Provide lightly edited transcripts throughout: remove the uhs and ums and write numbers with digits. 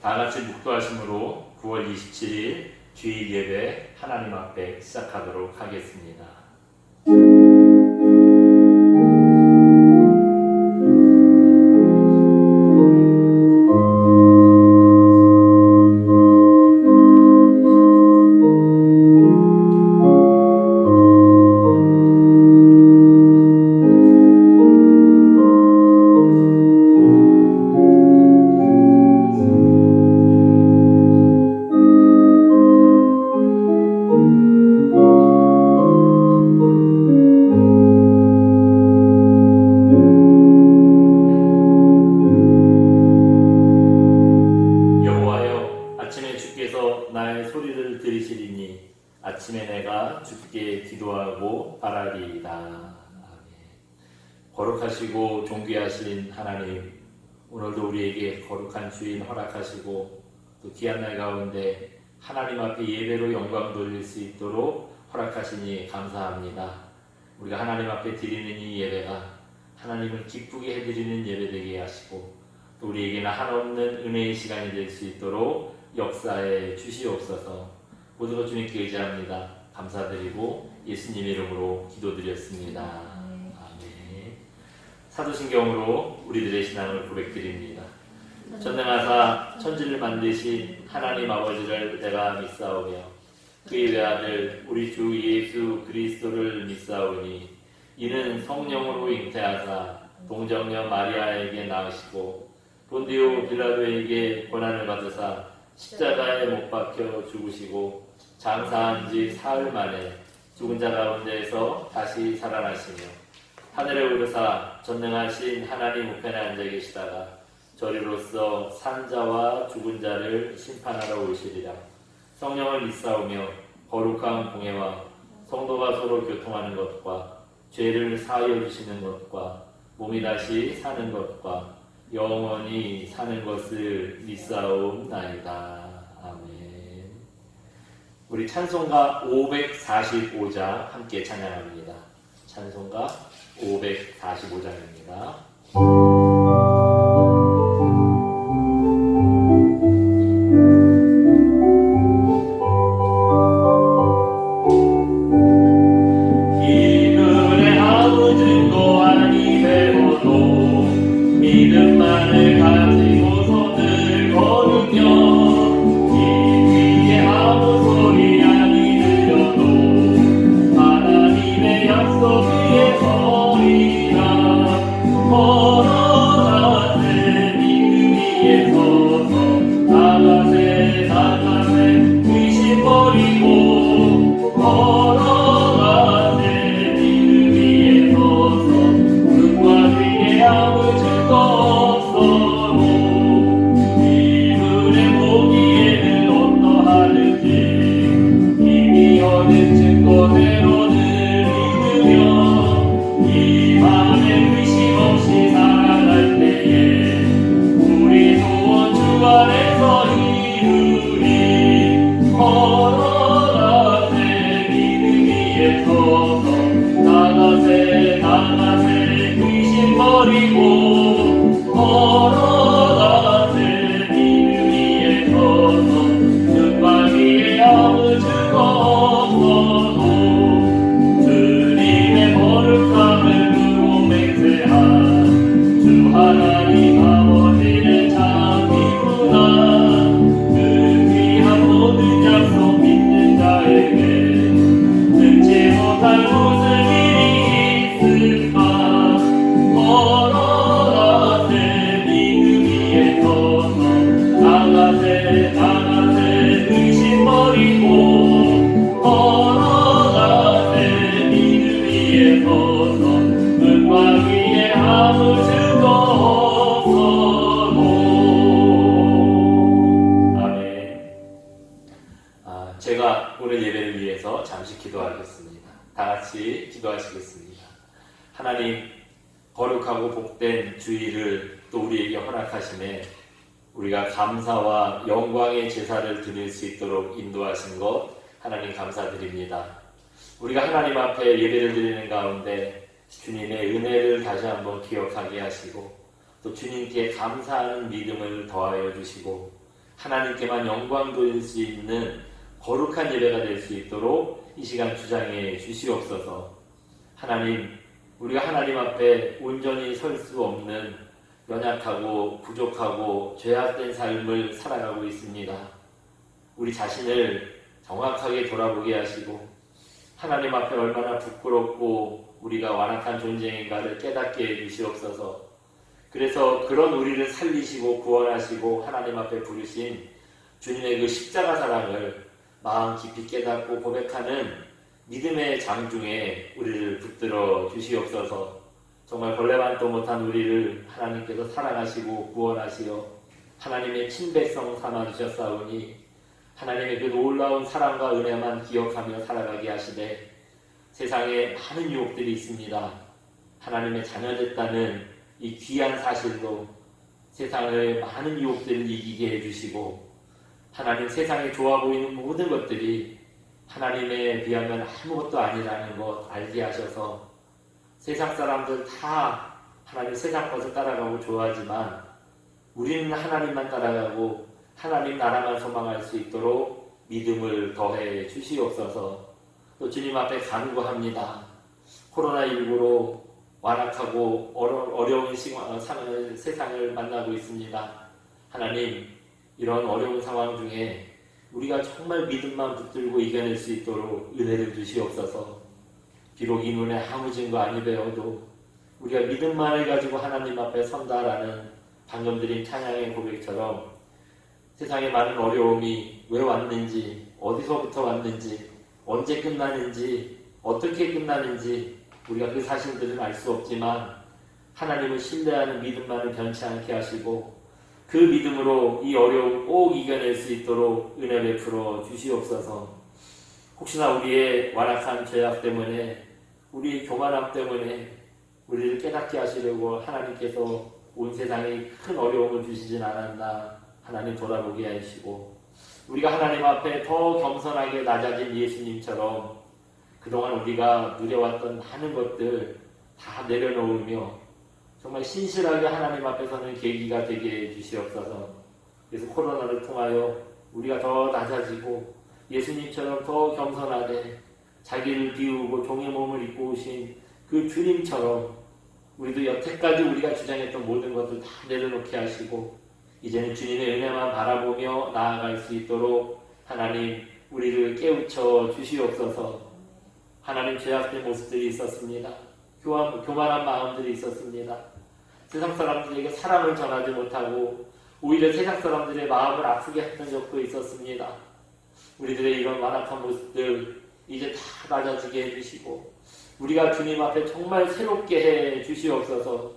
다 같이 묵도하심으로 9월 27일 주일 예배 하나님 앞에 시작하도록 하겠습니다. 아침에 내가 주께 기도하고 바라리이다. 아멘. 거룩하시고 존귀하신 하나님, 오늘도 우리에게 거룩한 주인 허락하시고 또 귀한 날 가운데 하나님 앞에 예배로 영광 돌릴 수 있도록 허락하시니 감사합니다. 우리가 하나님 앞에 드리는 이 예배가 하나님을 기쁘게 해드리는 예배 되게 하시고 또 우리에게는 한없는 은혜의 시간이 될 수 있도록 역사해 주시옵소서. 모두가 주님께 의지합니다. 감사드리고 예수님 이름으로 기도드렸습니다. 아멘. 사도신경으로 우리들의 신앙을 고백드립니다. 전능하사 천지를 만드신 하나님 아버지를 내가 믿사오며 그의 외아들 우리 주 예수 그리스도를 믿사오니 이는 성령으로 잉태하사 동정녀 마리아에게 낳으시고 본디오 빌라도에게 고난을 받으사 십자가에 못 박혀 죽으시고 장사한 지 사흘 만에 죽은 자 가운데에서 다시 살아나시며 하늘에 오르사 전능하신 하나님 우편에 앉아 계시다가 저리로서 산자와 죽은 자를 심판하러 오시리라. 성령을 믿사오며 거룩한 공예와 성도가 서로 교통하는 것과 죄를 사하여 주시는 것과 몸이 다시 사는 것과 영원히 사는 것을 믿사옵나이다. 아멘. 우리 찬송가 545장 함께 찬양합니다. 찬송가 545장입니다. 이들의 아무 증거 아니 배워도 믿음만을 가지고 손을 거두며 제가 오늘 예배를 위해서 잠시 기도하겠습니다. 다 같이 기도하시겠습니다. 하나님, 거룩하고 복된 주일을 또 우리에게 허락하심에 우리가 감사와 영광의 제사를 드릴 수 있도록 인도하신 것 하나님 감사드립니다. 우리가 하나님 앞에 예배를 드리는 가운데 주님의 은혜를 다시 한번 기억하게 하시고 또 주님께 감사하는 믿음을 더하여 주시고 하나님께만 영광 돌릴 수 있는 거룩한 예배가 될 수 있도록 이 시간 주장해 주시옵소서. 하나님, 우리가 하나님 앞에 온전히 설 수 없는 연약하고 부족하고 죄악된 삶을 살아가고 있습니다. 우리 자신을 정확하게 돌아보게 하시고 하나님 앞에 얼마나 부끄럽고 우리가 완악한 존재인가를 깨닫게 해주시옵소서. 그래서 그런 우리를 살리시고 구원하시고 하나님 앞에 부르신 주님의 그 십자가 사랑을 마음 깊이 깨닫고 고백하는 믿음의 장중에 우리를 붙들어 주시옵소서. 정말 벌레만도 못한 우리를 하나님께서 사랑하시고 구원하시어 하나님의 친백성 삼아주셨사오니 하나님의 그 놀라운 사랑과 은혜만 기억하며 살아가게 하시되 세상에 많은 유혹들이 있습니다. 하나님의 자녀됐다는 이 귀한 사실로 세상의 많은 유혹들을 이기게 해주시고 하나님 세상에 좋아 보이는 모든 것들이 하나님에 비하면 아무것도 아니라는 것 알게 하셔서 세상 사람들 다 하나님 세상 것을 따라가고 좋아하지만 우리는 하나님만 따라가고 하나님 나라만 소망할 수 있도록 믿음을 더해 주시옵소서. 또 주님 앞에 간구합니다. 코로나19로 완악하고 어려운 세상을 만나고 있습니다. 하나님, 이런 어려운 상황 중에 우리가 정말 믿음만 붙들고 이겨낼 수 있도록 은혜를 주시옵소서. 비록 이 눈에 아무 증거 아니 배워도 우리가 믿음만을 가지고 하나님 앞에 선다라는 방금 드린 찬양의 고백처럼 세상에 많은 어려움이 왜 왔는지, 어디서부터 왔는지, 언제 끝나는지, 어떻게 끝나는지 우리가 그 사실들은 알 수 없지만 하나님을 신뢰하는 믿음만을 변치 않게 하시고 그 믿음으로 이 어려움 꼭 이겨낼 수 있도록 은혜 베풀어 주시옵소서. 혹시나 우리의 완악한 죄악 때문에 우리의 교만함 때문에 우리를 깨닫게 하시려고 하나님께서 온 세상에 큰 어려움을 주시진 않았나 하나님 돌아보게 하시고 우리가 하나님 앞에 더 겸손하게 낮아진 예수님처럼 그동안 우리가 누려왔던 많은 것들 다 내려놓으며 정말 신실하게 하나님 앞에 서는 계기가 되게 해주시옵소서. 그래서 코로나를 통하여 우리가 더 낮아지고 예수님처럼 더 겸손하게 자기를 비우고 종의 몸을 입고 오신 그 주님처럼 우리도 여태까지 우리가 주장했던 모든 것을 다 내려놓게 하시고 이제는 주님의 은혜만 바라보며 나아갈 수 있도록 하나님 우리를 깨우쳐 주시옵소서. 하나님 죄악된 모습들이 있었습니다. 교만한 마음들이 있었습니다. 세상 사람들에게 사랑을 전하지 못하고 오히려 세상 사람들의 마음을 아프게 했던 적도 있었습니다. 우리들의 이런 완악한 모습들 이제 다 낮아지게 해주시고 우리가 주님 앞에 정말 새롭게 해 주시옵소서.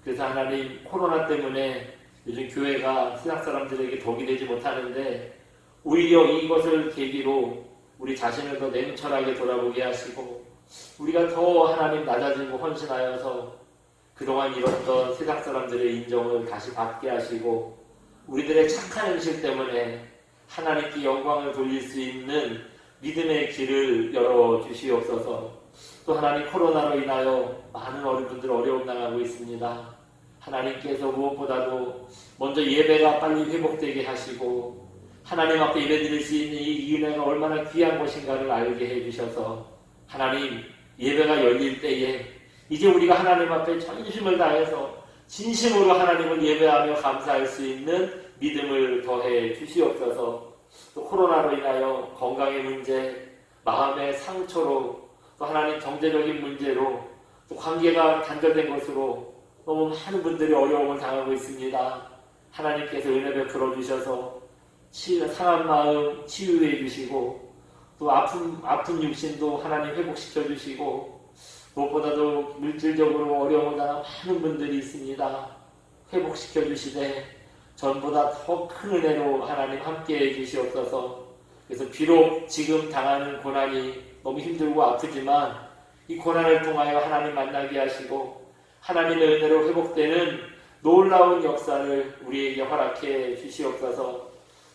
그래서 하나님 코로나 때문에 요즘 교회가 세상 사람들에게 덕이 되지 못하는데 오히려 이것을 계기로 우리 자신을 더 냉철하게 돌아보게 하시고 우리가 더 하나님 낮아지고 헌신하여서 그동안 잃었던 세상 사람들의 인정을 다시 받게 하시고 우리들의 착한 행실 때문에 하나님께 영광을 돌릴 수 있는 믿음의 길을 열어주시옵소서. 또 하나님 코로나로 인하여 많은 어른분들 어려움 당하고 있습니다. 하나님께서 무엇보다도 먼저 예배가 빨리 회복되게 하시고 하나님 앞에 예배드릴 수 있는 이 은혜가 얼마나 귀한 것인가를 알게 해주셔서 하나님 예배가 열릴 때에 이제 우리가 하나님 앞에 전심을 다해서 진심으로 하나님을 예배하며 감사할 수 있는 믿음을 더해 주시옵소서. 또 코로나로 인하여 건강의 문제, 마음의 상처로 또 하나님 경제적인 문제로 또 관계가 단절된 것으로 너무 많은 분들이 어려움을 당하고 있습니다. 하나님께서 은혜 베풀어 주셔서 상한 마음 치유해 주시고 또 아픈 육신도 하나님 회복시켜 주시고 무엇보다도 물질적으로 어려움을 당한 많은 분들이 있습니다. 회복시켜 주시되 전보다 더 큰 은혜로 하나님 함께해 주시옵소서. 그래서 비록 지금 당하는 고난이 너무 힘들고 아프지만 이 고난을 통하여 하나님 만나게 하시고 하나님의 은혜로 회복되는 놀라운 역사를 우리에게 허락해 주시옵소서.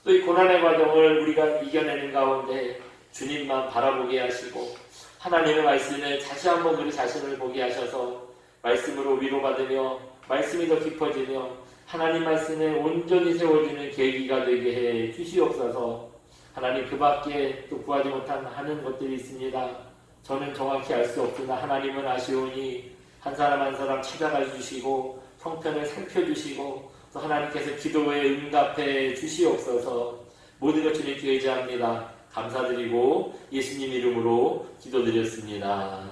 또 이 고난의 과정을 우리가 이겨내는 가운데 주님만 바라보게 하시고 하나님의 말씀에 다시 한번 우리 자신을 보게 하셔서 말씀으로 위로받으며 말씀이 더 깊어지며 하나님 말씀에 온전히 세워지는 계기가 되게 해 주시옵소서. 하나님, 그 밖에 또 구하지 못한 하는 것들이 있습니다. 저는 정확히 알 수 없으나 하나님은 아시오니 한 사람 한 사람 찾아가 주시고 형편을 살펴주시고 또 하나님께서 기도에 응답해 주시옵소서. 모든 것 주님께 의지합니다. 감사드리고 예수님 이름으로 기도드렸습니다.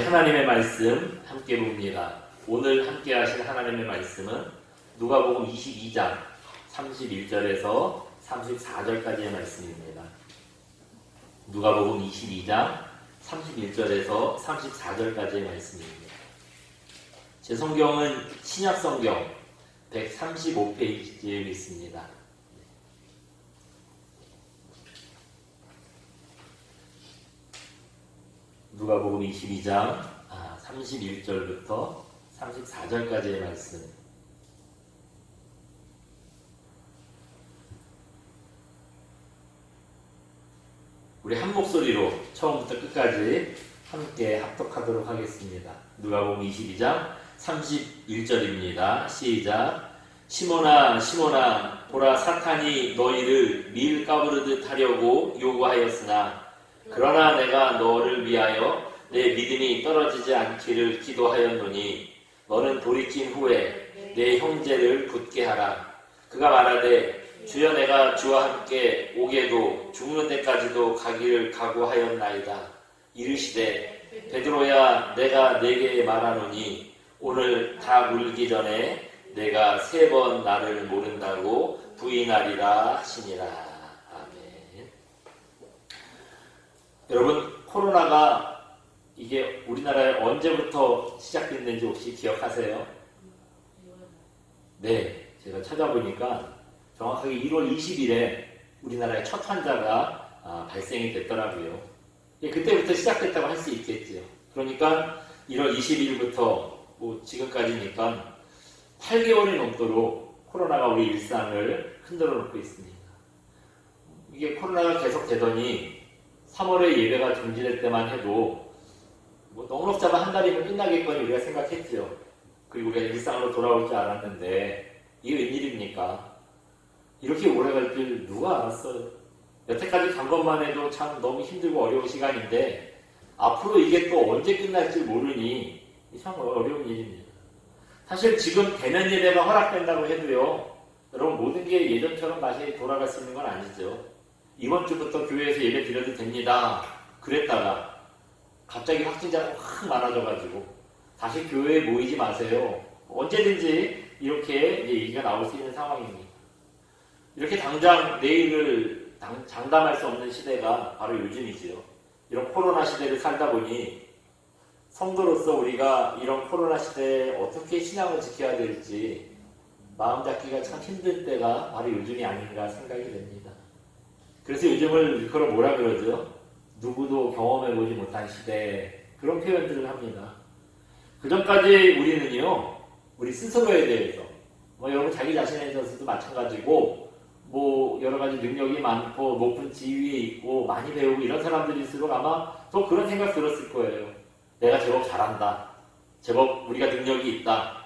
하나님의 말씀 함께 봅니다. 오늘 함께 하실 하나님의 말씀은 누가복음 22장 31절에서 34절까지의 말씀입니다. 누가복음 22장 31절에서 34절까지의 말씀입니다. 제 성경은 신약성경 135페이지에 있습니다. 누가복음 22장 31절부터 34절까지의 말씀. 우리 한 목소리로 처음부터 끝까지 함께 합독하도록 하겠습니다. 누가복음 22장 31절입니다. 시작. 시몬아 시몬아 보라, 사탄이 너희를 밀 까부르듯 하려고 요구하였으나 그러나 내가 너를 위하여 내 믿음이 떨어지지 않기를 기도하였노니 너는 돌이킨 후에 내 형제를 굳게 하라. 그가 말하되 주여, 내가 주와 함께 오게도 죽는 데까지도 가기를 각오하였나이다. 이르시되 베드로야, 내가 네게 말하노니 오늘 다 울기 전에 내가 3번 나를 모른다고 부인하리라 하시니라. 여러분, 코로나가 이게 우리나라에 언제부터 시작됐는지 혹시 기억하세요? 네, 제가 찾아보니까 정확하게 1월 20일에 우리나라에 첫 환자가 발생이 됐더라고요. 그때부터 시작됐다고 할 수 있겠죠. 그러니까 1월 20일부터 지금까지니까 8개월이 넘도록 코로나가 우리 일상을 흔들어 놓고 있습니다. 이게 코로나가 계속 되더니 3월에 예배가 중지될 때만 해도 넉넉 잡아 한 달이면 끝나겠거니 우리가 생각했죠. 그리고 우리가 일상으로 돌아올 줄 알았는데 이게 웬일입니까? 이렇게 오래 갈 줄 누가 알았어요? 여태까지 간 것만 해도 참 너무 힘들고 어려운 시간인데 앞으로 이게 또 언제 끝날지 모르니 참 어려운 일입니다. 사실 지금 대면 예배가 허락된다고 해도요, 여러분, 모든 게 예전처럼 다시 돌아갈 수 있는 건 아니죠. 이번 주부터 교회에서 예배 드려도 됩니다. 그랬다가 갑자기 확진자가 확 많아져가지고 다시 교회에 모이지 마세요. 언제든지 이렇게 얘기가 나올 수 있는 상황입니다. 이렇게 당장 내일을 장담할 수 없는 시대가 바로 요즘이지요. 이런 코로나 시대를 살다 보니 성도로서 우리가 이런 코로나 시대에 어떻게 신앙을 지켜야 될지 마음 잡기가 참 힘든 때가 바로 요즘이 아닌가 생각이 됩니다. 그래서 요즘을 일컬어 뭐라 그러죠? 누구도 경험해보지 못한 시대, 그런 표현들을 합니다. 그전까지 우리는요, 우리 스스로에 대해서 여러분 자기 자신에 있어서도 마찬가지고 여러 가지 능력이 많고 높은 지위에 있고 많이 배우고 이런 사람들일수록 아마 더 그런 생각 들었을 거예요. 내가 제법 잘한다. 제법 우리가 능력이 있다.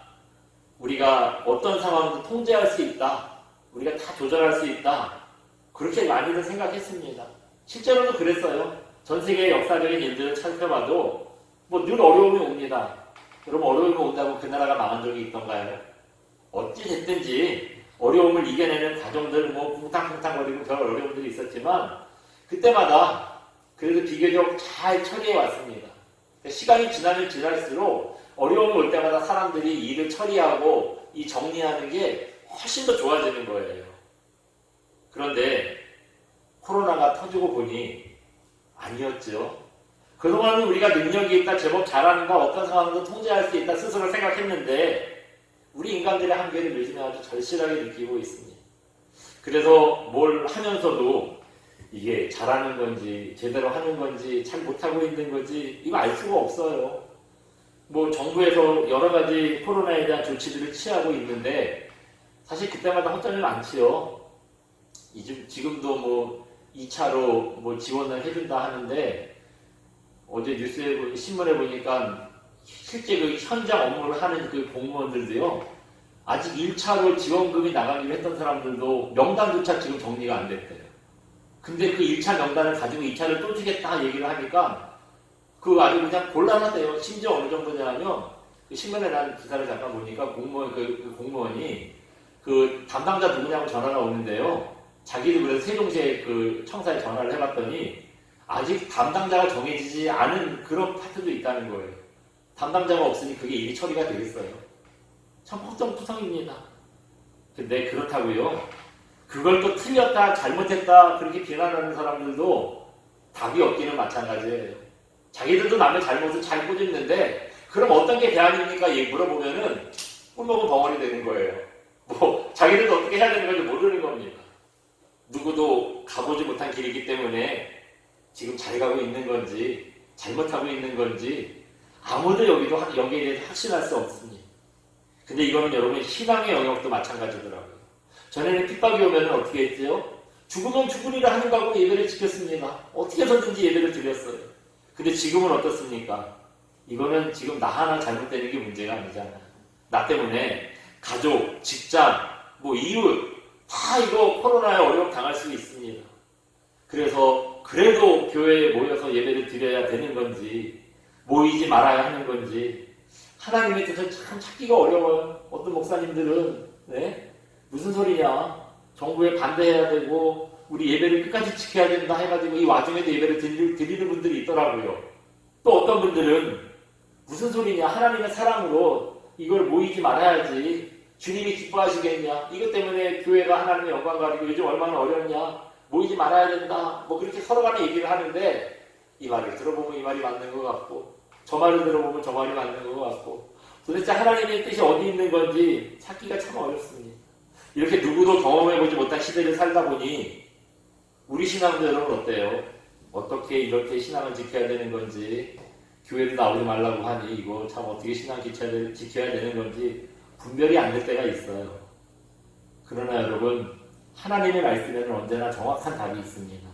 우리가 어떤 상황도 통제할 수 있다. 우리가 다 조절할 수 있다. 그렇게 많이들 생각했습니다. 실제로는 그랬어요. 전 세계의 역사적인 일들을 살펴봐도 늘 어려움이 옵니다. 여러분, 어려움이 온다고 그 나라가 망한 적이 있던가요? 어찌 됐든지 어려움을 이겨내는 가정들 쿵탕쿵탕거리고 별 어려움들이 있었지만 그때마다 그래도 비교적 잘 처리해 왔습니다. 시간이 지나면 지날수록 어려움이 올 때마다 사람들이 일을 처리하고 이 정리하는 게 훨씬 더 좋아지는 거예요. 그런데 코로나가 터지고 보니 아니었죠. 그동안은 우리가 능력이 있다, 제법 잘하는가, 어떤 상황도 통제할 수 있다 스스로 생각했는데 우리 인간들의 한계를 요즘에 아주 절실하게 느끼고 있습니다. 그래서 뭘 하면서도 이게 잘하는 건지 제대로 하는 건지 잘 못하고 있는 건지 이거 알 수가 없어요. 뭐 정부에서 여러 가지 코로나에 대한 조치들을 취하고 있는데 사실 그때마다 허점이 많지요. 지금도 뭐 2차로 뭐 지원을 해준다 하는데 어제 뉴스에 신문에 보니까 실제 그 현장 업무를 하는 그 공무원들도요. 아직 1차로 지원금이 나가기로 했던 사람들도 명단조차 지금 정리가 안 됐대요. 근데 그 1차 명단을 가지고 2차를 또 주겠다 얘기를 하니까 그 아주 그냥 곤란하대요. 심지어 어느 정도냐면 그 신문에 난 기사를 잠깐 보니까 그 공무원이 그 담당자 누구냐고 전화가 오는데요. 자기도 그래서 세종시에 그 청사에 전화를 해봤더니 아직 담당자가 정해지지 않은 그런 파트도 있다는 거예요. 담당자가 없으니 그게 일이 처리가 되겠어요. 참 허점투성입니다. 근데 그렇다고요. 그걸 또 틀렸다, 잘못했다 그렇게 비난하는 사람들도 답이 없기는 마찬가지예요. 자기들도 남의 잘못을 잘 꼬집는데 그럼 어떤 게 대안입니까? 물어보면은 꿀먹은 벙어리 되는 거예요. 뭐 자기들도 어떻게 해야 되는 건지 모르는 겁니다. 누구도 가보지 못한 길이기 때문에 지금 잘 가고 있는 건지 잘못하고 있는 건지 아무도 여기에 대해서 확신할 수 없습니다. 근데 이거는 여러분 신앙의 영역도 마찬가지더라고요. 전에는 핍박이 오면 어떻게 했죠? 죽으면 죽으리라 하는 거하고 예배를 지켰습니다. 어떻게 해서든지 예배를 드렸어요. 근데 지금은 어떻습니까? 이거는 지금 나 하나 잘못되는 게 문제가 아니잖아요. 나 때문에 가족, 직장, 뭐 이웃 다 이거 코로나에 어려움 당할 수 있습니다. 그래서 그래도 교회에 모여서 예배를 드려야 되는 건지 모이지 말아야 하는 건지 하나님의 뜻을 참 찾기가 어려워요. 어떤 목사님들은 무슨 소리냐 정부에 반대해야 되고 우리 예배를 끝까지 지켜야 된다 해가지고 이 와중에도 예배를 드리는 분들이 있더라고요. 또 어떤 분들은 무슨 소리냐 하나님의 사랑으로 이걸 모이지 말아야지 주님이 기뻐하시겠냐 이것 때문에 교회가 하나님의 영광 가리고 요즘 얼마나 어렵냐 모이지 말아야 된다 뭐 그렇게 서로 간에 얘기를 하는데 이 말을 들어보면 이 말이 맞는 것 같고 저 말을 들어보면 저 말이 맞는 것 같고 도대체 하나님의 뜻이 어디 있는 건지 찾기가 참 어렵습니다. 이렇게 누구도 경험해보지 못한 시대를 살다 보니 우리 신앙도 여러분 어때요? 어떻게 이렇게 신앙을 지켜야 되는 건지 교회도 나오지 말라고 하니 이거 참 어떻게 신앙 지켜야 되는 건지 분별이 안 될 때가 있어요. 그러나 여러분 하나님의 말씀에는 언제나 정확한 답이 있습니다.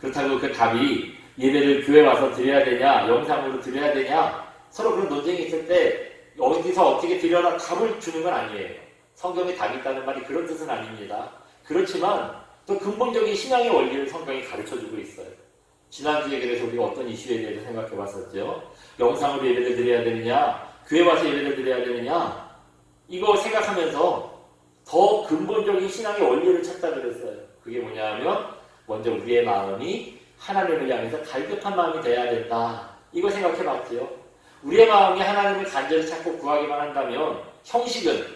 그렇다고 그 답이 예배를 교회 와서 드려야 되냐 영상으로 드려야 되냐 서로 그런 논쟁이 있을 때 어디서 어떻게 드려라 답을 주는 건 아니에요. 성경에 답이 있다는 말이 그런 뜻은 아닙니다. 그렇지만 또 근본적인 신앙의 원리를 성경이 가르쳐주고 있어요. 지난주에 그래서 우리가 어떤 이슈에 대해서 생각해 봤었죠. 영상으로 예배를 드려야 되느냐 교회 와서 예배를 드려야 되느냐 이거 생각하면서 더 근본적인 신앙의 원리를 찾다 그랬어요. 그게 뭐냐면 먼저 우리의 마음이 하나님을 향해서 갈급한 마음이 돼야 된다. 이거 생각해 봤지요. 우리의 마음이 하나님을 간절히 찾고 구하기만 한다면 형식은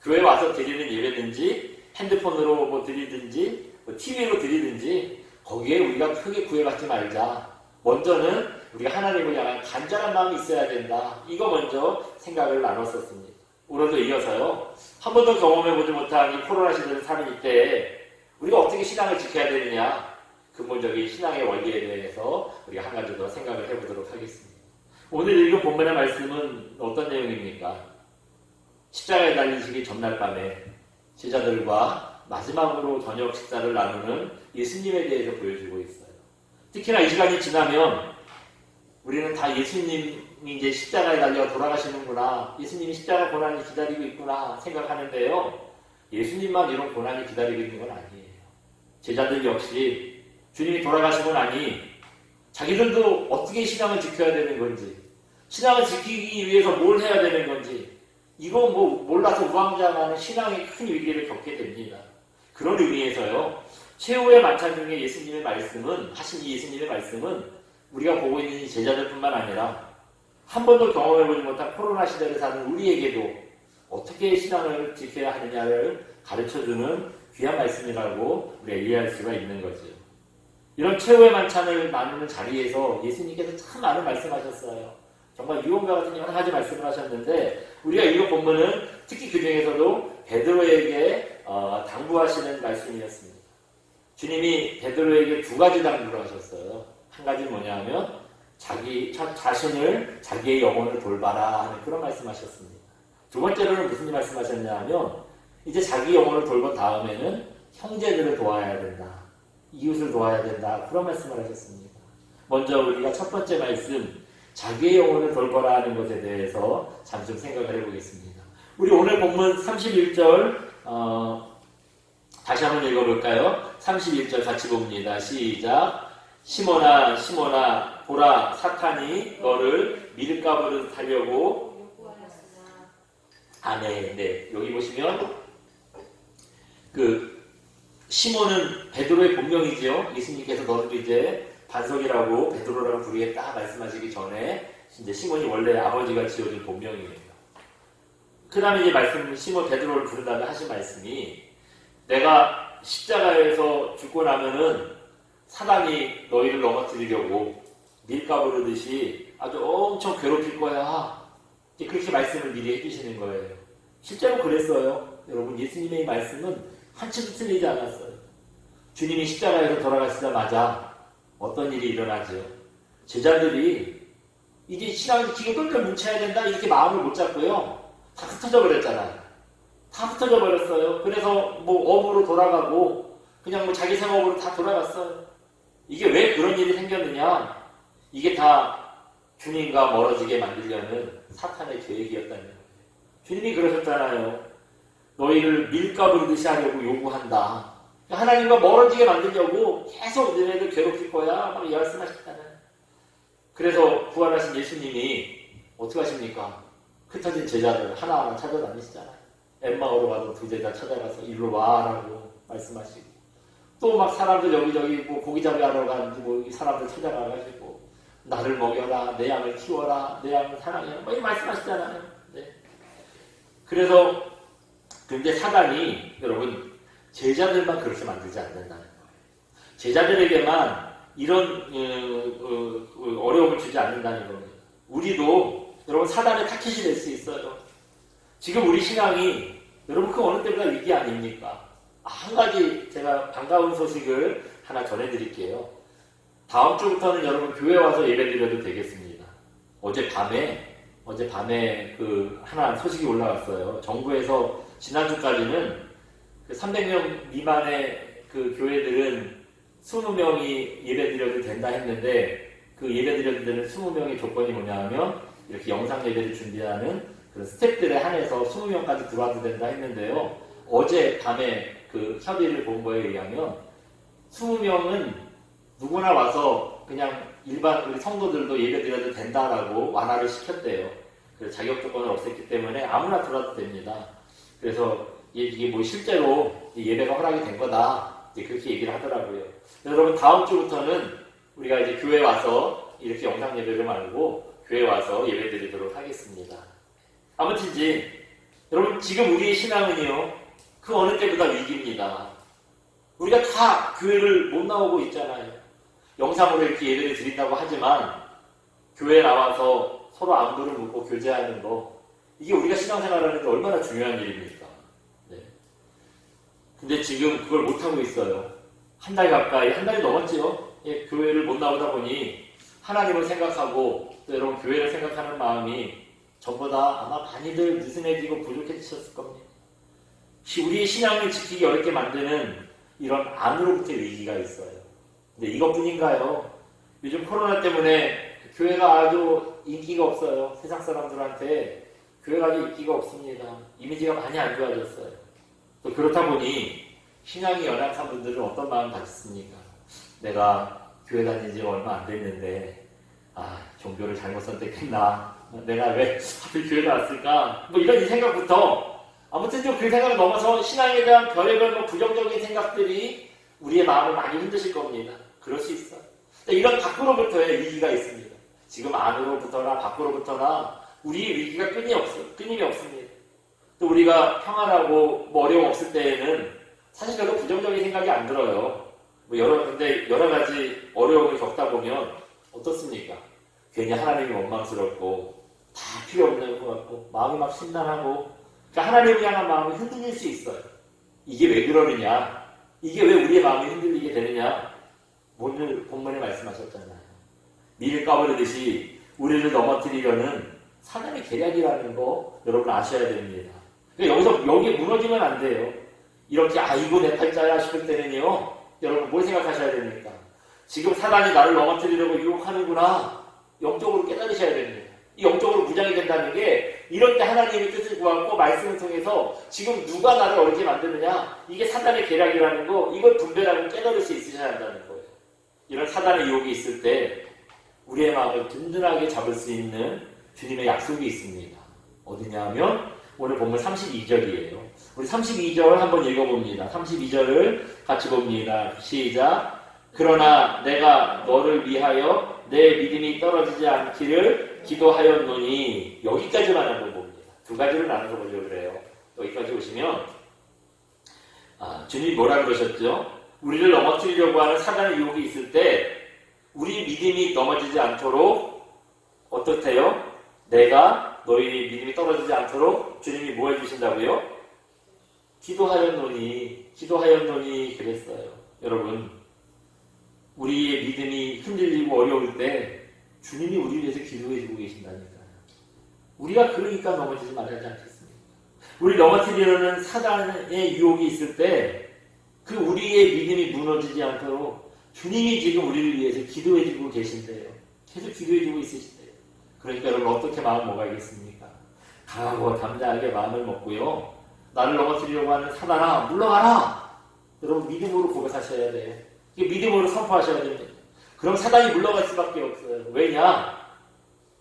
교회 와서 드리는 예배든지 핸드폰으로 뭐 드리든지 뭐 TV로 드리든지 거기에 우리가 크게 구애받지 말자. 먼저는 우리가 하나님을 향한 간절한 마음이 있어야 된다. 이거 먼저 생각을 나눴었습니다. 오늘도 이어서요. 한 번도 경험해보지 못한 이 코로나 시대를 사는 이때에 우리가 어떻게 신앙을 지켜야 되느냐 근본적인 신앙의 원리에 대해서 우리가 한 가지 더 생각을 해보도록 하겠습니다. 오늘 읽은 본문의 말씀은 어떤 내용입니까? 십자가에 달리시기 전날 밤에 제자들과 마지막으로 저녁 식사를 나누는 예수님에 대해서 보여주고 있어요. 특히나 이 시간이 지나면 우리는 다 예수님이 이제 십자가에 달려 돌아가시는구나, 예수님이 십자가 고난이 기다리고 있구나 생각하는데요. 예수님만 이런 고난이 기다리고 있는 건 아니에요. 제자들 역시 주님이 돌아가시고 나니 자기들도 어떻게 신앙을 지켜야 되는 건지, 신앙을 지키기 위해서 뭘 해야 되는 건지, 이거 뭐 몰라서 우왕좌왕하는 신앙의 큰 위기를 겪게 됩니다. 그런 의미에서요, 최후의 만찬 중에 예수님의 말씀은, 하신 이 예수님의 말씀은 우리가 보고 있는 이 제자들뿐만 아니라 한 번도 경험해보지 못한 코로나 시대를 사는 우리에게도 어떻게 신앙을 지켜야 하느냐를 가르쳐주는 귀한 말씀이라고 우리가 이해할 수가 있는 거죠. 이런 최후의 만찬을 나누는 자리에서 예수님께서 참 많은 말씀하셨어요. 정말 유언과 같은 여러 가지 말씀을 하셨는데 우리가 읽은 본문은 특히 그 중에서도 베드로에게 당부하시는 말씀이었습니다. 주님이 베드로에게 두 가지 당부를 하셨어요. 한 가지는 뭐냐면 자신을 자기의 영혼을 돌봐라 하는 그런 말씀하셨습니다. 두 번째로는 무슨 말씀하셨냐면 이제 자기 영혼을 돌본 다음에는 형제들을 도와야 된다. 이웃을 도와야 된다. 그런 말씀을 하셨습니다. 먼저 우리가 첫 번째 말씀 자기의 영혼을 돌보라 하는 것에 대해서 잠시 좀 생각을 해보겠습니다. 우리 오늘 본문 31절 다시 한번 읽어볼까요? 31절 같이 봅니다. 시작. 시몬아 시몬아 보라 사탄이 너를 밀가부르듯 하려고 아멘. 네, 여기 보시면 시몬은 베드로의 본명이지요. 예수님께서 너를 이제 반석이라고 베드로라고 부르겠다 말씀하시기 전에 이제 시몬이 원래 아버지가 지어준 본명이에요. 그 다음에 이제 시몬 베드로를 부른 다음에 하신 말씀이 내가 십자가에서 죽고 나면은 사단이 너희를 넘어뜨리려고 밀가부르듯이 아주 엄청 괴롭힐 거야. 그렇게 말씀을 미리 해주시는 거예요. 실제로 그랬어요. 여러분 예수님의 말씀은 한치도 틀리지 않았어요. 주님이 십자가에서 돌아가시자마자 어떤 일이 일어나죠? 제자들이 이제 신앙을 기껏 뭉쳐야 된다 이렇게 마음을 못 잡고요. 다 흩어져 버렸잖아요. 다 흩어져 버렸어요. 그래서 업으로 돌아가고 그냥 자기 생업으로 다 돌아갔어요. 이게 왜 그런 일이 생겼느냐? 이게 다 주님과 멀어지게 만들려는 사탄의 계획이었다는 거예요. 주님이 그러셨잖아요. 너희를 밀가부르듯이 하려고 요구한다. 하나님과 멀어지게 만들려고 계속 너희를 괴롭힐 거야. 막 말씀하셨잖아요. 그래서 부활하신 예수님이 어떻게 하십니까? 흩어진 제자들 하나하나 찾아다니시잖아요. 엠마오로 가도 두 제자 찾아가서 일로 와라고 말씀하시고 또 막 사람들 여기저기 고기잡이 하러 가는 사람들 찾아가가지고 나를 먹여라, 내 양을 키워라, 내 양을 사랑해라 막 이 말씀하시잖아요. 네. 그래서 근데 사단이 여러분 제자들만 그렇게 만들지 않는다는 거예요. 제자들에게만 이런 어려움을 주지 않는다는 겁니다. 우리도 여러분 사단의 타켓이 될 수 있어요. 지금 우리 신앙이 여러분 그 어느 때보다 위기 아닙니까? 한 가지 제가 반가운 소식을 하나 전해드릴게요. 다음 주부터는 여러분 교회 와서 예배드려도 되겠습니다. 어젯밤에 하나 소식이 올라왔어요. 정부에서 지난주까지는 300명 미만의 교회들은 20명이 예배드려도 된다 했는데 그 예배드려도 되는 20명의 조건이 뭐냐 하면 이렇게 영상 예배를 준비하는 그런 스태프들에 한해서 20명까지 들어와도 된다 했는데요. 어제 밤에 그 협의를 본 거에 의하면 20명은 누구나 와서 그냥 일반 우리 성도들도 예배드려도 된다라고 완화를 시켰대요. 그래서 자격 조건을 없앴기 때문에 아무나 들어와도 됩니다. 그래서 이게 실제로 예배가 허락이 된 거다. 이제 그렇게 얘기를 하더라고요. 여러분 다음 주부터는 우리가 이제 교회 와서 이렇게 영상 예배를 말고 교회 와서 예배 드리도록 하겠습니다. 아무튼 여러분 지금 우리의 신앙은요 그 어느 때보다 위기입니다. 우리가 다 교회를 못 나오고 있잖아요. 영상으로 이렇게 예배를 드린다고 하지만 교회에 나와서 서로 안부를 묻고 교제하는 거 이게 우리가 신앙생활하는데 얼마나 중요한 일입니까? 네. 근데 지금 그걸 못하고 있어요. 한 달 가까이, 한 달이 넘었지요. 예, 교회를 못 나오다 보니 하나님을 생각하고 또 여러분 교회를 생각하는 마음이 전보다 아마 많이들 느슨해지고 부족해지셨을 겁니다. 우리의 신앙을 지키기 어렵게 만드는 이런 안으로부터의 위기가 있어요. 근데 이것뿐인가요? 요즘 코로나 때문에 교회가 아주 인기가 없어요. 세상 사람들한테 교회가 아주 인기가 없습니다. 이미지가 많이 안 좋아졌어요. 또 그렇다 보니 신앙이 연약한 분들은 어떤 마음 가졌습니까? 내가 교회 다닌 지 얼마 안 됐는데 종교를 잘못 선택했나? 내가 왜 하필 교회에 왔을까? 이런 이 생각부터 아무튼 좀 그 생각을 넘어서 신앙에 대한 별의별 부정적인 생각들이 우리의 마음을 많이 흔드실 겁니다. 그럴 수 있어요. 이런 밖으로부터의 위기가 있습니다. 지금 안으로부터나 밖으로부터나 우리의 위기가 끊임이 없습니다. 또 우리가 평안하고 어려움 없을 때에는 사실 별로 부정적인 생각이 안 들어요. 근데 여러 가지 어려움을 겪다 보면 어떻습니까? 괜히 하나님이 원망스럽고 다 필요 없는 것 같고 마음이 막 심란하고 그러니까 하나님을 향한 마음이 흔들릴 수 있어요. 이게 왜 그러느냐? 이게 왜 우리의 마음이 흔들리게 되느냐? 오늘 본문에 말씀하셨잖아요. 밀을 까버리듯이 우리를 넘어뜨리려는 사단의 계략이라는 거 여러분 아셔야 됩니다. 그러니까 여기에 무너지면 안 돼요. 이렇게 아이고 내 팔자야 싶을 때는요. 여러분 뭘 생각하셔야 됩니까? 지금 사단이 나를 넘어뜨리려고 유혹하는구나. 영적으로 깨달으셔야 됩니다. 이 영적으로 무장이 된다는 게 이럴 때 하나님의 뜻을 구하고 말씀을 통해서 지금 누가 나를 어렵게 만드느냐, 이게 사단의 계략이라는 거, 이걸 분별하고 깨달을 수 있으셔야 한다는 거예요. 이런 사단의 유혹이 있을 때 우리의 마음을 든든하게 잡을 수 있는 주님의 약속이 있습니다. 어디냐 하면 오늘 본문 32절이에요. 우리 32절 한번 읽어봅니다. 32절을 같이 봅니다. 시작. 그러나 내가 너를 위하여 내 믿음이 떨어지지 않기를 기도하였노니, 여기까지만 한번 봅니다. 두 가지를 나눠서 보려고 그래요. 여기까지 오시면 주님이 뭐라 그러셨죠? 우리를 넘어뜨리려고 하는 사단의 유혹이 있을 때 우리 믿음이 넘어지지 않도록 어떻대요? 내가 너희 믿음이 떨어지지 않도록 주님이 뭐 해주신다고요? 기도하였노니 그랬어요. 여러분, 우리의 믿음이 흔들리고 어려울 때 주님이 우리 위해서 기도해주고 계신다니까요. 우리가 그러니까 넘어지지 말아야 하지 않겠습니까? 우리 넘어뜨리려는 사단의 유혹이 있을 때 그 우리의 믿음이 무너지지 않도록 주님이 지금 우리를 위해서 기도해주고 계신대요. 계속 기도해주고 있으신대요. 그러니까 여러분 어떻게 마음 먹어야겠습니까? 강하고 담대하게 마음을 먹고요. 나를 넘어뜨리려고 하는 사단아 물러가라! 여러분 믿음으로 고백하셔야 돼요. 믿음으로 선포하셔야 됩니다. 그럼 사단이 물러갈 수밖에 없어요. 왜냐?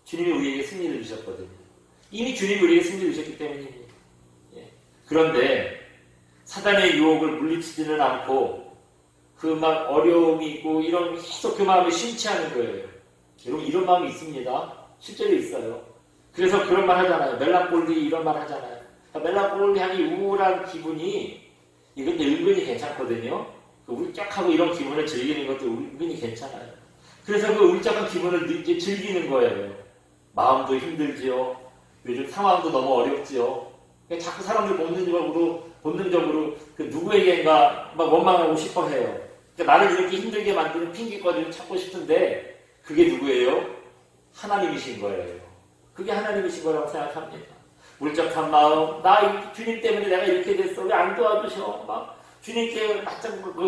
주님이 우리에게 승리를 주셨거든요. 이미 주님이 우리에게 승리를 주셨기 때문입니다. 그런데 사단의 유혹을 물리치지는 않고 그 막 어려움이 있고 이런 계속 그 마음에 심취하는 거예요. 여러분 이런 마음이 있습니다. 실제로 있어요. 그래서 그런 말 하잖아요. 멜랑콜리 이런 말 하잖아요. 멜랑콜리하니 우울한 기분이 이건 은근히 괜찮거든요. 그 울적하고 이런 기분을 즐기는 것도 은근히 괜찮아요. 그래서 그 울적한 기분을 이제 즐기는 거예요. 마음도 힘들지요. 요즘 상황도 너무 어렵지요. 자꾸 사람들 본능적으로 그 누구에게인가 막 원망하고 싶어 해요. 그러니까 나를 이렇게 힘들게 만드는 핑계거리를 찾고 싶은데 그게 누구예요? 하나님이신 거예요. 그게 하나님이신 거라고 생각합니다. 울적한 마음, 나 주님 때문에 내가 이렇게 됐어. 왜 안 도와주셔? 막 주님께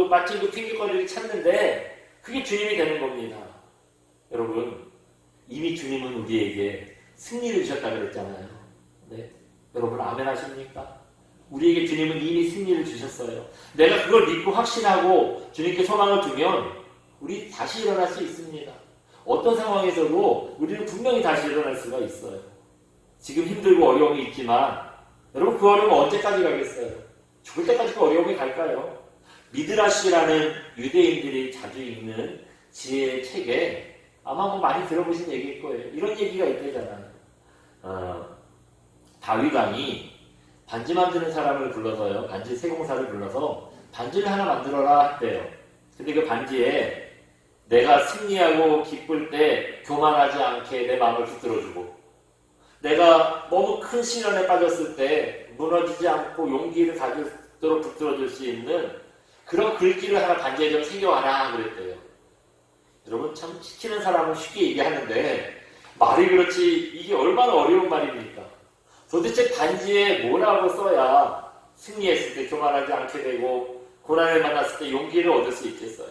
마침 그 핑계거리를 찾는데 그게 주님이 되는 겁니다. 여러분, 이미 주님은 우리에게 승리를 주셨다 그랬잖아요. 네. 여러분 아멘 하십니까? 우리에게 주님은 이미 승리를 주셨어요. 내가 그걸 믿고 확신하고 주님께 소망을 두면 우리 다시 일어날 수 있습니다. 어떤 상황에서도 우리는 분명히 다시 일어날 수가 있어요. 지금 힘들고 어려움이 있지만 여러분 그 어려움은 언제까지 가겠어요? 죽을 때까지 그 어려움이 갈까요? 미드라시라는 유대인들이 자주 읽는 지혜의 책에 아마 뭐 많이 들어보신 얘기일 거예요. 이런 얘기가 있대잖아요. 다윗 왕이 반지 만드는 사람을 불러서요. 반지 세공사를 불러서 반지를 하나 만들어라 했대요. 근데 그 반지에 내가 승리하고 기쁠 때 교만하지 않게 내 마음을 붙들어주고 내가 너무 큰 시련에 빠졌을 때 무너지지 않고 용기를 가지도록 붙들어줄 수 있는 그런 글귀를 하나 반지에 좀 새겨와라 그랬대요. 여러분 참 시키는 사람은 쉽게 얘기하는데 말이 그렇지 이게 얼마나 어려운 말입니까? 도대체 반지에 뭐라고 써야 승리했을 때 교만하지 않게 되고 고난을 만났을 때 용기를 얻을 수 있겠어요?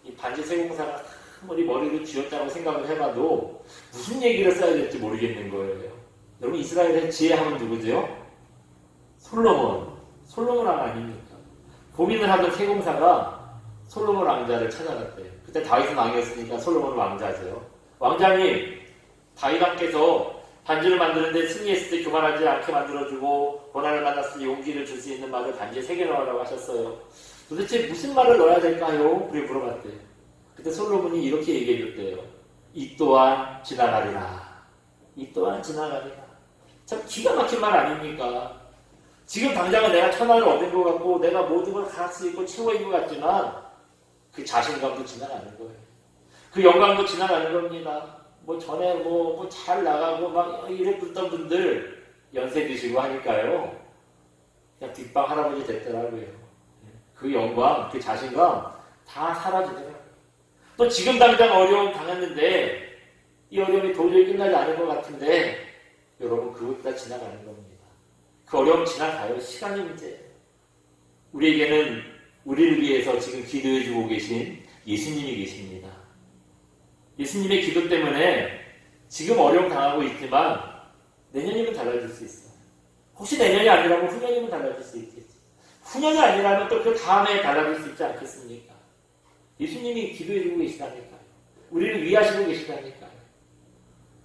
이 반지 세공사가 아무리 머리를 쥐었다고 생각을 해봐도 무슨 얘기를 써야 될지 모르겠는 거예요. 여러분 이스라엘의 지혜하면 누구죠? 솔로몬 왕 아닙니까? 고민을 하던 세공사가 솔로몬 왕자를 찾아갔대요. 그때 다윗은 왕이었으니까 솔로몬은 왕자죠. 왕자님, 다윗 왕께서 반지를 만드는데 승리했을 때 교만하지 않게 만들어주고 고난을 만났을 때 용기를 줄 수 있는 말을 반지에 새겨넣으라고 하셨어요. 도대체 무슨 말을 넣어야 될까요? 그렇게 물어봤대요. 그때 솔로몬이 이렇게 얘기해줬대요. 이 또한 지나가리라. 이 또한 지나가리라. 참 기가 막힌 말 아닙니까? 지금 당장은 내가 천하를 얻은 것 같고 내가 모든 걸 다 할 수 있고 최고인 것 같지만 그 자신감도 지나가는 거예요. 그 영광도 지나가는 겁니다. 뭐 전에 뭐 잘 나가고 막 이래 붙던 분들 연세 드시고 하니까요. 그냥 뒷방 할아버지 됐더라고요. 그 영광, 그 자신감 다 사라지더라고요. 또 지금 당장 어려움 당했는데 이 어려움이 도저히 끝나지 않을 것 같은데 여러분 그것 다 지나가는 겁니다. 그 어려움 지나가요. 시간이 문제예요. 우리에게는 우리를 위해서 지금 기도해주고 계신 예수님이 계십니다. 예수님의 기도 때문에 지금 어려움 당하고 있지만 내년이면 달라질 수 있어요. 혹시 내년이 아니라면 후년이면 달라질 수 있겠지. 후년이 아니라면 또 그 다음에 달라질 수 있지 않겠습니까? 예수님이 기도해주고 계시다니까요. 우리를 위하시고 계시다니까요.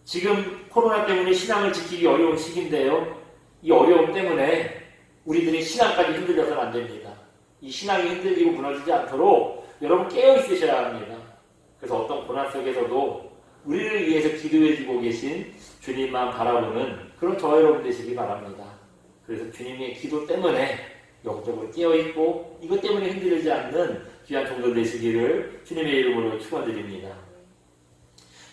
지금 코로나 때문에 신앙을 지키기 어려운 시기인데요. 이 어려움 때문에 우리들이 신앙까지 흔들려서는 안 됩니다. 이 신앙이 흔들리고 무너지지 않도록 여러분 깨어 있으셔야 합니다. 그래서 어떤 고난 속에서도 우리를 위해서 기도해주고 계신 주님만 바라보는 그런 저와 여러분 되시기 바랍니다. 그래서 주님의 기도 때문에 영적으로 깨어있고 이것 때문에 흔들리지 않는 귀한 종들 되시기를 주님의 이름으로 축원드립니다.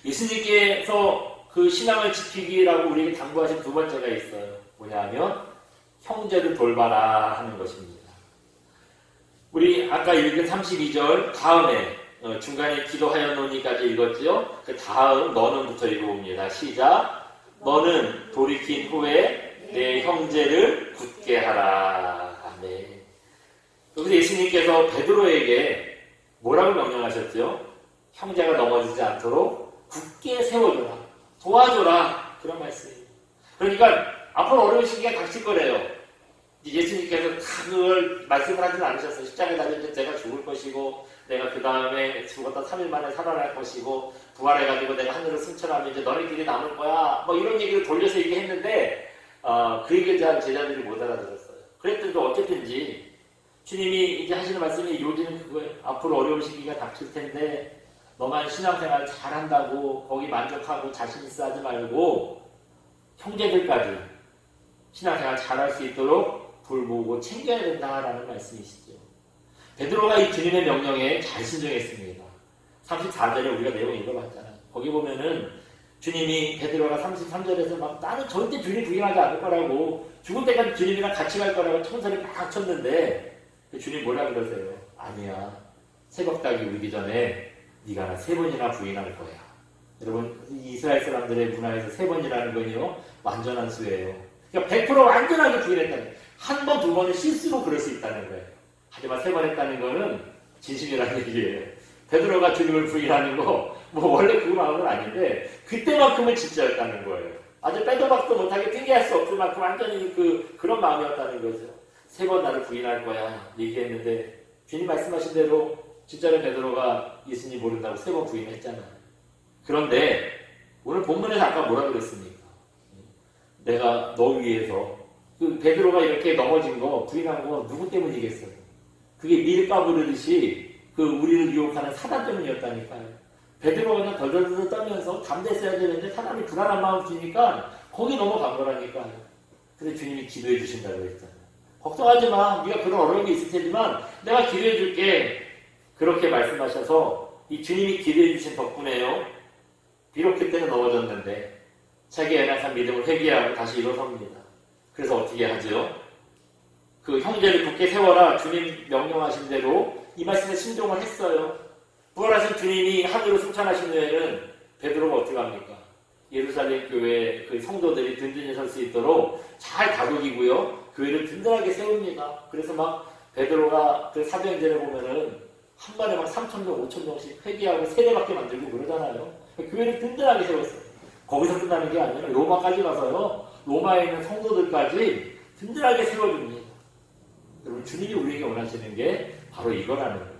예수님께서 그 신앙을 지키기라고 우리에게 당부하신 두 번째가 있어요. 뭐냐 하면 형제를 돌봐라 하는 것입니다. 우리 아까 읽은 32절 다음에 중간에 기도하였노니까지 읽었죠. 그 다음 너는부터 읽어봅니다. 시작. 너는 돌이킨 후에 내 형제를 굳게 하라. 아멘. 여기서 예수님께서 베드로에게 뭐라고 명령하셨죠? 형제가 넘어지지 않도록 굳게 세워줘라. 도와줘라. 그런 말씀입니다. 그러니까 앞으로 어려운 시기가 닥칠 거래요. 예수님께서 다 그걸 말씀을 하지는 않으셨어요. 십자가에 달려 내가 죽을 것이고 내가 그 다음에 죽었다 3일 만에 살아날 것이고 부활해가지고 내가 하늘을 승천하면 이제 너네끼리 남을 거야. 뭐 이런 얘기를 돌려서 얘기했는데 그 얘기를 잘 제자들이 못 알아들었어요. 그랬더니 어쨌든지 주님이 이제 하시는 말씀이 요지는 그거예요. 앞으로 어려운 시기가 닥칠 텐데 너만 신앙생활 잘한다고 거기 만족하고 자신 있어 하지 말고 형제들까지 신앙생활 잘할 수 있도록 돌보고 챙겨야 된다라는 말씀이시죠. 베드로가 이 주님의 명령에 잘 순종했습니다. 34절에 우리가 내용 읽어봤잖아요. 거기 보면은 주님이 베드로가 33절에서 막 나는 절대 주님 부인하지 않을 거라고 죽을 때까지 주님이랑 같이 갈 거라고 천사를 막 쳤는데 주님 뭐라 그러세요? 아니야. 새벽닭이 울기 전에 네가 나 3번이나 부인할 거야. 여러분 이스라엘 사람들의 문화에서 3번이라는 건요 완전한 수예요. 그러니까 100% 완전하게 부인했다는 거예요. 한 번, 두 번은 실수로 그럴 수 있다는 거예요. 하지만 3번 했다는 거는 진심이라는 얘기예요. 베드로가 주님을 부인하는 거 뭐 원래 그 마음은 아닌데 그때만큼은 진짜였다는 거예요. 아주 빼도 박도 못하게 핑계할 수 없을 만큼 완전히 그런 마음이었다는 거죠. 3번 나를 부인할 거야 얘기했는데 주님 말씀하신 대로 진짜로 베드로가 예수님 모른다고 3번 부인했잖아요. 그런데 오늘 본문에서 아까 뭐라 그랬습니까? 내가 너 위해서 그 베드로가 이렇게 넘어진 거 부인한 거 누구 때문이겠어요? 그게 밀가 부르듯이 그 우리를 유혹하는 사단 때문이었다니까요. 베드로가 그냥 덜덜덜 떨면서 담대했어야 되는데 사람이 불안한 마음 주니까 거기 넘어간 거라니까요. 근데 주님이 기도해 주신다고 했잖아요. 걱정하지 마. 네가 그런 어려움이 있을 테지만 내가 기도해 줄게. 그렇게 말씀하셔서 이 주님이 기도해 주신 덕분에요. 비록 그때는 넘어졌는데 자기의 연약한 믿음을 회개하고 다시 일어섭니다. 그래서 어떻게 하죠? 그 형제를 굳게 세워라. 주님 명령하신 대로 이 말씀에 순종을 했어요. 부활하신 주님이 하늘로 승천하신 후에는 베드로가 어떻게 합니까? 예루살렘 교회 그 성도들이 든든히 설 수 있도록 잘 다독이고요. 교회를 든든하게 세웁니다. 그래서 막 베드로가 그 사도행전에 보면은 한 번에 막 3,000명, 5,000명씩 회개하고 세례받게 만들고 그러잖아요. 교회를 든든하게 세웠어요. 거기서 끝나는 게 아니라 로마까지 가서요. 로마에 있는 성도들까지 든든하게 세워줍니다. 여러분 주님이 우리에게 원하시는 게 바로 이거라는 거예요.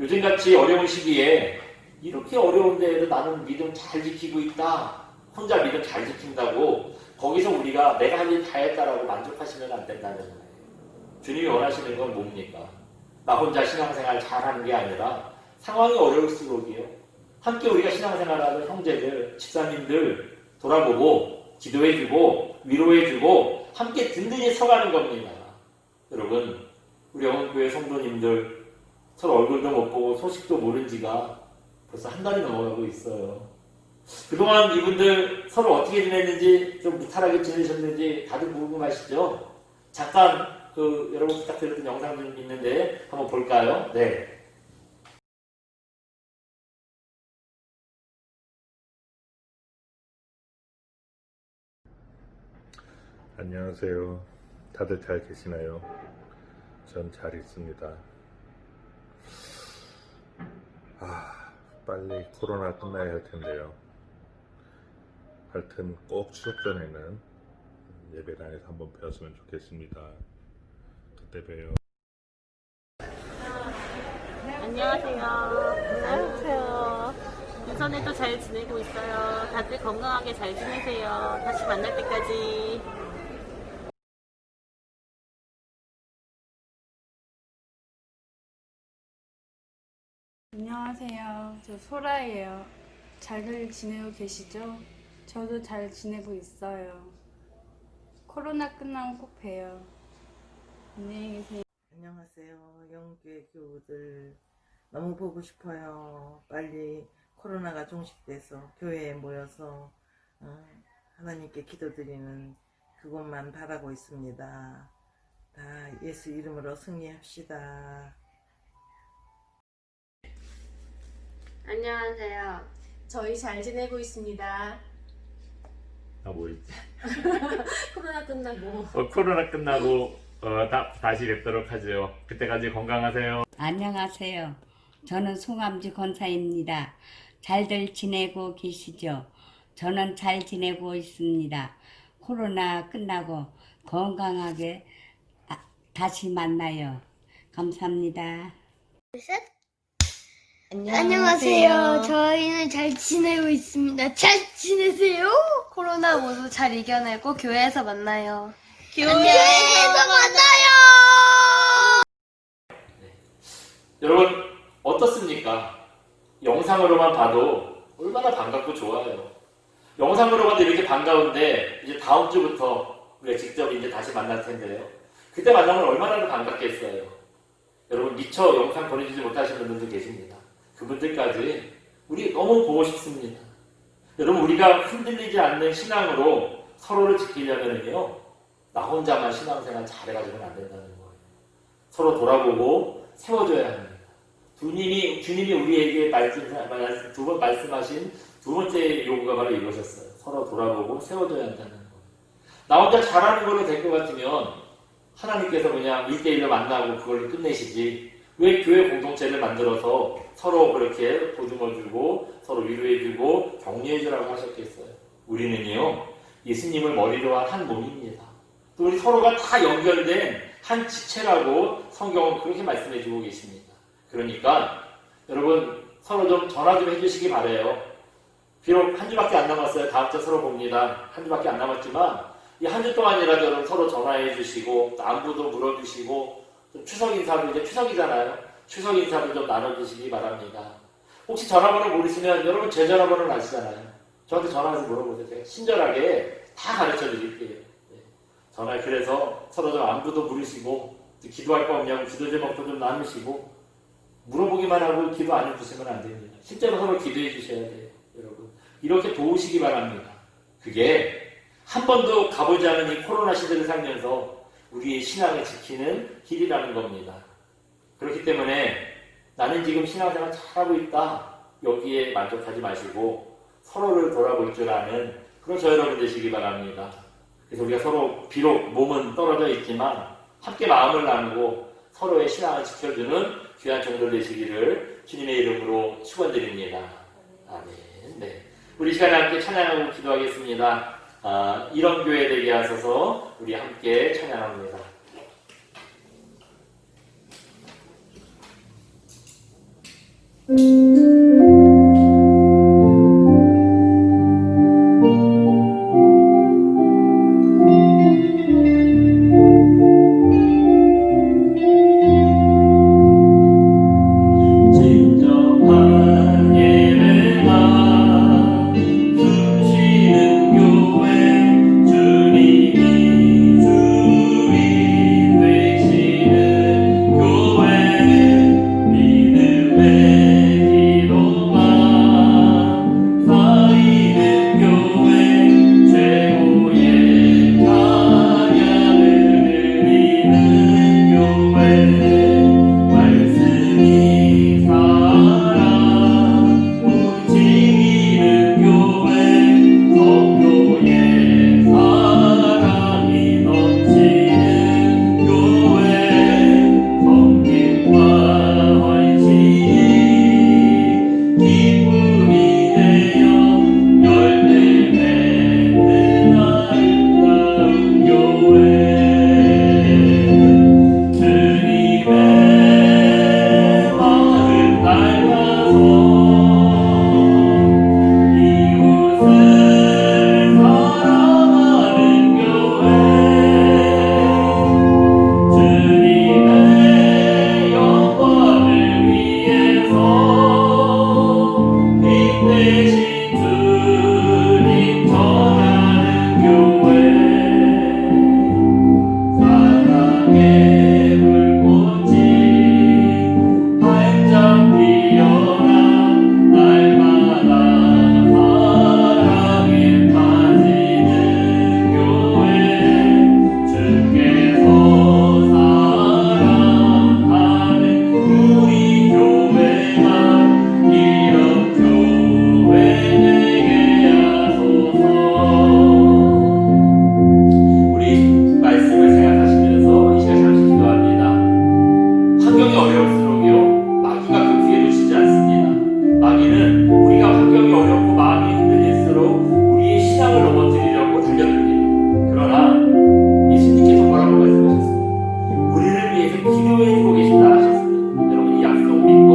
요즘같이 어려운 시기에 이렇게 어려운데도 나는 믿음 잘 지키고 있다. 혼자 믿음 잘 지킨다고 거기서 우리가 내가 할 일 다 했다라고 만족하시면 안 된다는 거예요. 주님이 원하시는 건 뭡니까? 나 혼자 신앙생활 잘하는 게 아니라 상황이 어려울수록이요. 함께 우리가 신앙생활하는 형제들, 집사님들 돌아보고 기도해주고 위로해주고 함께 든든히 서가는 겁니다. 여러분 우리 영원교회 성도님들 서로 얼굴도 못 보고 소식도 모른 지가 벌써 한 달이 넘어가고 있어요. 그동안 이분들 서로 어떻게 지냈는지 좀 무탈하게 지내셨는지 다들 궁금하시죠? 잠깐 여러분 부탁드리는 영상 좀 있는데 한번 볼까요? 네. 안녕하세요. 다들 잘 계시나요? 전 잘 있습니다. 빨리 코로나 끝나야 할 텐데요. 하여튼 꼭 추석 전에는 예배당에서 한번 배웠으면 좋겠습니다. 그때 봬요. 안녕하세요. 안녕하세요. 인터넷도 잘 지내고 있어요. 다들 건강하게 잘 지내세요. 다시 만날 때까지. 안녕하세요. 저 소라예요. 잘들 지내고 계시죠? 저도 잘 지내고 있어요. 코로나 끝나면 꼭 봬요. 안녕히 계세요. 안녕하세요. 영교회 교우들 너무 보고 싶어요. 빨리 코로나가 종식돼서 교회에 모여서 하나님께 기도드리는 그것만 바라고 있습니다. 다 예수 이름으로 승리합시다. 안녕하세요. 저희 잘 지내고 있습니다. 뭐 있지? 코로나 끝나고. 코로나 끝나고 다시 뵙도록 하죠. 그때까지 건강하세요. 안녕하세요. 저는 송암지 권사입니다. 잘들 지내고 계시죠? 저는 잘 지내고 있습니다. 코로나 끝나고 건강하게 다시 만나요. 감사합니다. 안녕하세요. 저희는 잘 지내고 있습니다. 잘 지내세요? 코로나 모두 잘 이겨내고 교회에서 만나요. 교회에서 만나요! 여러분 어떻습니까? 영상으로만 봐도 얼마나 반갑고 좋아요. 영상으로 봐도 이렇게 반가운데 이제 다음 주부터 우리가 직접 이제 다시 만날 텐데요. 그때 만나면 얼마나 더 반갑겠어요. 여러분 미처 영상 보내주지 못하신 분들도 계십니다. 그분들까지 우리 너무 보고 싶습니다. 여러분 우리가 흔들리지 않는 신앙으로 서로를 지키려면요 나 혼자만 신앙생활 잘해가지고는 안 된다는 거예요. 서로 돌아보고 세워줘야 합니다. 주님이 우리에게 두 번 말씀하신 두 번째 요구가 바로 이것이었어요. 서로 돌아보고 세워줘야 한다는 거예요. 나 혼자 잘하는 걸로 될 것 같으면 하나님께서 그냥 1대1로 만나고 그걸로 끝내시지 왜 교회 공동체를 만들어서 서로 그렇게 보듬어주고 서로 위로해주고 격려해주라고 하셨겠어요. 우리는요 예수님을 머리로 한 몸입니다. 또 우리 서로가 다 연결된 한 지체라고 성경은 그렇게 말씀해주고 계십니다. 그러니까 여러분 서로 좀 전화 좀 해주시기 바래요. 비록 한 주밖에 안 남았어요. 다음 주 서로 봅니다. 한 주밖에 안 남았지만 이 한 주 동안이라도 여러분 서로 전화해 주시고 안부도 물어주시고 좀 추석 인사도 이제 추석이잖아요. 추석 인사도 좀 나눠주시기 바랍니다. 혹시 전화번호 모르시면 여러분 제 전화번호는 아시잖아요. 저한테 전화해서 물어보세요. 제가 친절하게 다 가르쳐 드릴게요. 전화 그래서 서로 좀 안부도 물으시고 기도할 거 없냐고 기도 제목도 좀 나누시고 물어보기만 하고 기도 안 해주시면 안 됩니다. 실제로 서로 기도해 주셔야 돼요. 여러분 이렇게 도우시기 바랍니다. 그게 한 번도 가보지 않은 이 코로나 시대를 살면서 우리의 신앙을 지키는 길이라는 겁니다. 그렇기 때문에 나는 지금 신앙생활 잘하고 있다. 여기에 만족하지 마시고 서로를 돌아볼 줄 아는 그런 저 여러분 되시기 바랍니다. 그래서 우리가 서로 비록 몸은 떨어져 있지만 함께 마음을 나누고 서로의 신앙을 지켜주는 귀한 종들 되시기를 주님의 이름으로 축원드립니다. 아멘. 네. 우리 시간에 함께 찬양하고 기도하겠습니다. 이런 교회 되게 하소서. 우리 함께 찬양합니다. 진정한 예배가 숨쉬는 교회 주님이 주인 되시는 교회 믿음의 기도 대신 주님 전하는 교회 사랑의 불꽃이 활짝 피어나 날마다 사랑에 빠지는 교회 주께서 사랑하는 우리 교회만 이런 교회 되게 하소서. 우리 말씀을 생각하시면서 이 시간 잠시 기도합니다. 환경이 어려울수록요 마귀가 그 기회를 주지 않습니다. 마귀는 우리가 환경이 어렵고 마음이 흔들릴수록 우리의 신앙을 넘어뜨리려고 달려듭니다. 그러나 예수님께서 뭐라고 말씀하셨습니까? 우리를 위해서 기도해주고 계신다 하셨습니다. 여러분 이 약속 믿고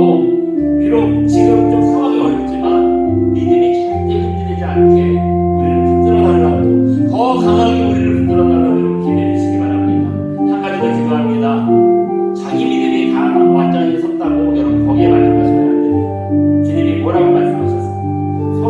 비록 지금 좀 상황이 어렵지만 믿음이 절대 흔들리지 않게 우리를 붙들어 달라고 더 강하게 우리를 붙들어 달라고 이렇게 기도해 주시기 바랍니다. 한 가지 더 기도합니다. 자기 믿음이 다 완전히 섰다고 여러분 거기에 만족하시면 안 됩니다. 주님이 뭐라고 말씀하셨습니까?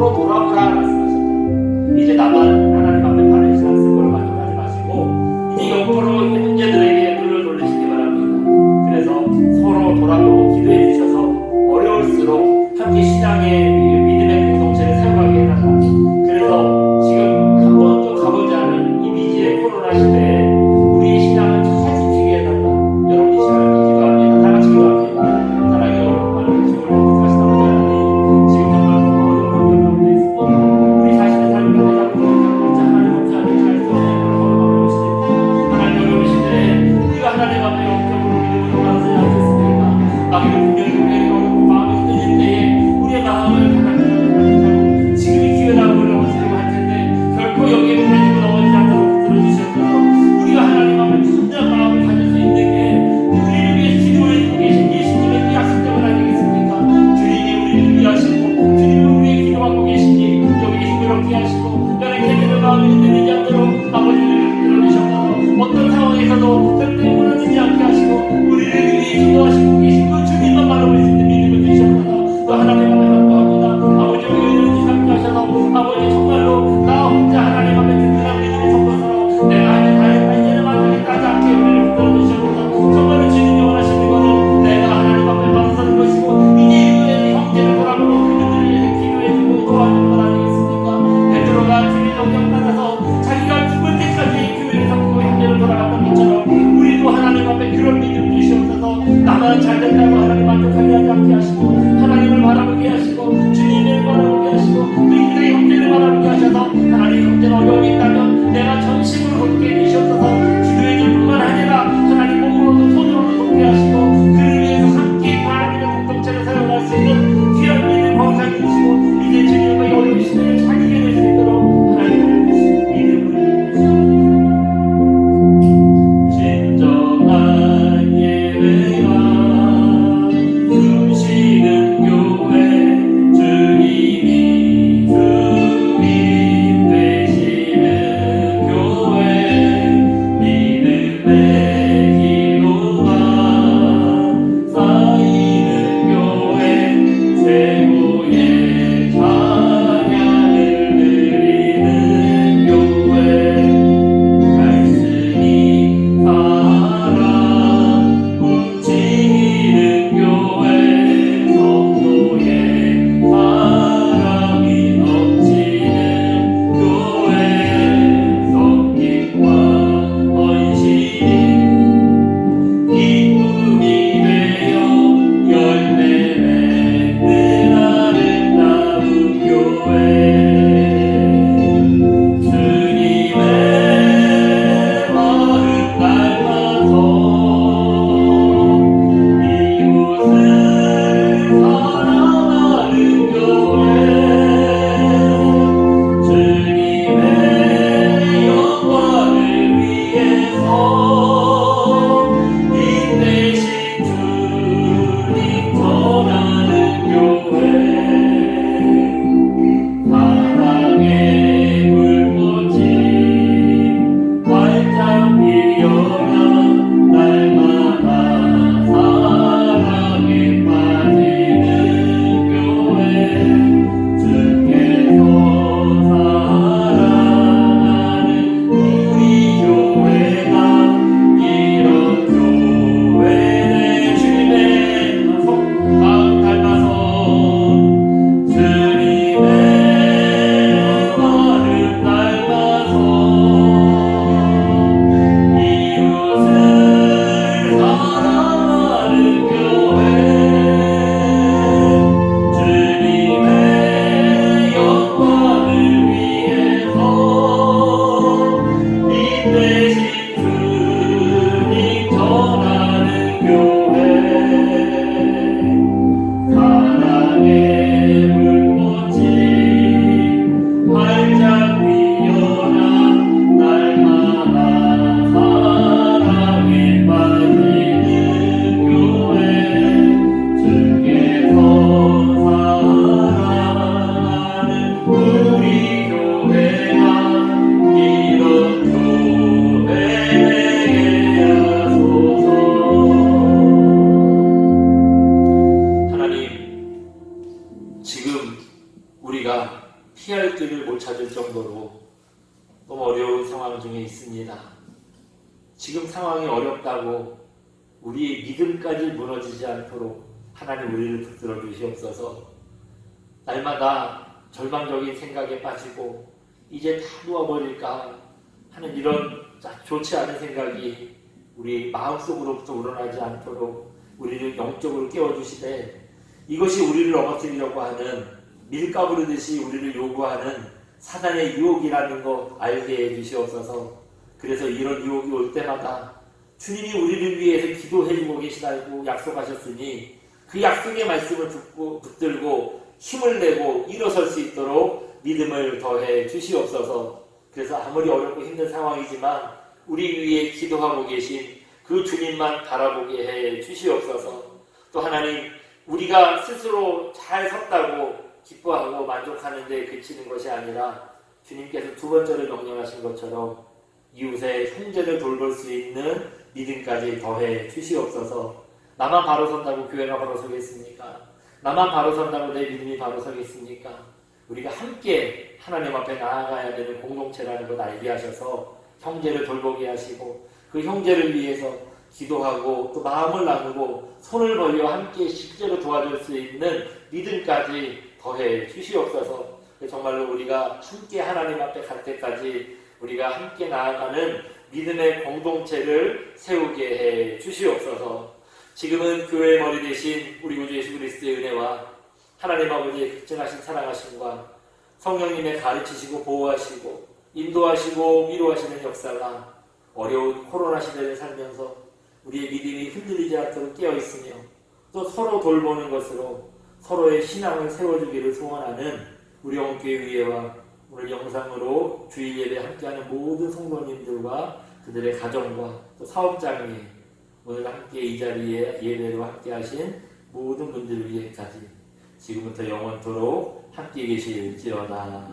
우리가 피할 길을 못 찾을 정도로 너무 어려운 상황 중에 있습니다. 지금 상황이 어렵다고 우리의 믿음까지 무너지지 않도록 하나님 우리를 붙들어 주시옵소서. 날마다 절망적인 생각에 빠지고 이제 다 누워버릴까 하는 이런 좋지 않은 생각이 우리 마음속으로부터 우러나지 않도록 우리를 영적으로 깨워주시되, 이것이 우리를 넘어뜨리려고 하는 밀가부르듯이 우리를 요구하는 사단의 유혹이라는 거 알게 해주시옵소서. 그래서 이런 유혹이 올 때마다 주님이 우리를 위해서 기도해주고 계시다고 약속하셨으니 그 약속의 말씀을 듣고 붙들고 힘을 내고 일어설 수 있도록 믿음을 더해 주시옵소서. 그래서 아무리 어렵고 힘든 상황이지만 우리 위에 기도하고 계신 그 주님만 바라보게 해 주시옵소서. 또 하나님, 우리가 스스로 잘 섰다고 기뻐하고 만족하는 데 그치는 것이 아니라 주님께서 두 번째로 명령하신 것처럼 이웃의 형제를 돌볼 수 있는 믿음까지 더해 주시옵소서. 나만 바로 선다고 교회가 바로 서겠습니까? 나만 바로 선다고 내 믿음이 바로 서겠습니까? 우리가 함께 하나님 앞에 나아가야 되는 공동체라는 것 알게 하셔서 형제를 돌보게 하시고 그 형제를 위해서 기도하고 또 마음을 나누고 손을 벌려 함께 실제로 도와줄 수 있는 믿음까지 더해 주시옵소서. 정말로 우리가 함께 하나님 앞에 갈 때까지 우리가 함께 나아가는 믿음의 공동체를 세우게 해 주시옵소서. 지금은 교회의 머리 대신 우리 구주 예수 그리스도의 은혜와 하나님 아버지의 극진하신 사랑하심과 성령님의 가르치시고 보호하시고 인도하시고 위로하시는 역사가 어려운 코로나 시대를 살면서 우리의 믿음이 흔들리지 않도록 깨어있으며 또 서로 돌보는 것으로 서로의 신앙을 세워주기를 소원하는 우리 영교회와 오늘 영상으로 주일 예배 함께하는 모든 성도님들과 그들의 가정과 또 사업장에 오늘 함께 이 자리에 예배로 함께 하신 모든 분들을 위해까지 지금부터 영원토록 함께 계실지어다.